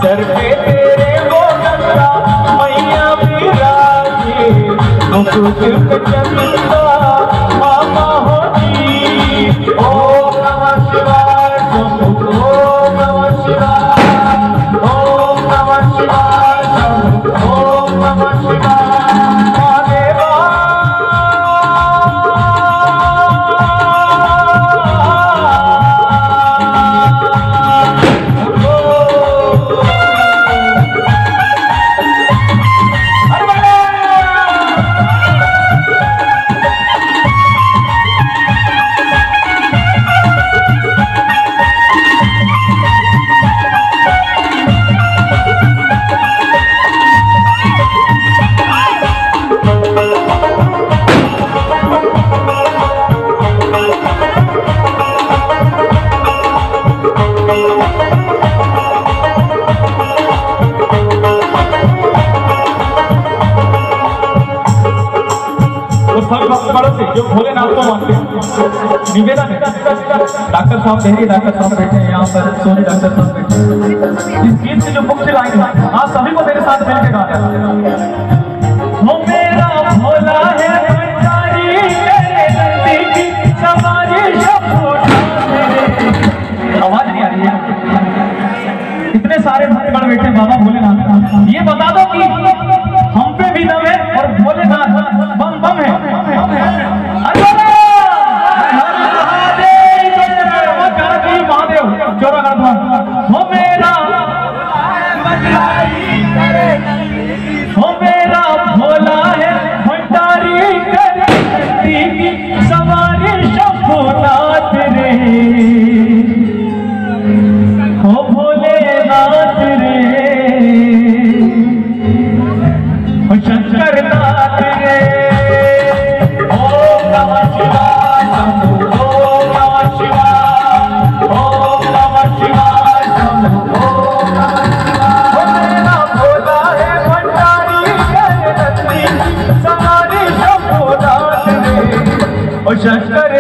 Sir पे तेरे वो गंगा मैया विराजे, मुकुट चंदा मामा होती। ओम नमः शिवाय शंभु, ओम नमः शिवाय, ओम नमः शिवाय शंभु, ओम नमः शिवाय महादेवा। जो भोलेनाथ को मानते हैं, निवेदन है। डॉक्टर साहब देहरी डॉक्टर साहब बैठे हैं यहाँ पर, सोनी डॉक्टर साहब बैठे हैं। इस गीत की जो मुख्य लाइन है, आप सभी को मेरे साथ मिलकर गाना। वो मेरा भोला है भंडारी, तेरे नंदी की सवारी आवाज नहीं आ रही है। इतने सारे भक्तगण बैठे बाबा भोलेनाथ, ये बता दो कि हम पे भी दम है और भोलेनाथ बम बम है। हो मेरा भोला है भंडारी, की सवारी शंभुनाथ रे, हो भोलेनाथ रे, हो शंकरनाथ रे। ओम नमः शिवाय शंभु, ओम नमः शिवाय, ओम नमः शिवाय शंभु, ओम नमः शिवाय। हो मेरा भोला है भंडारी, सवारी शंभुनाथ रे, हो शंकर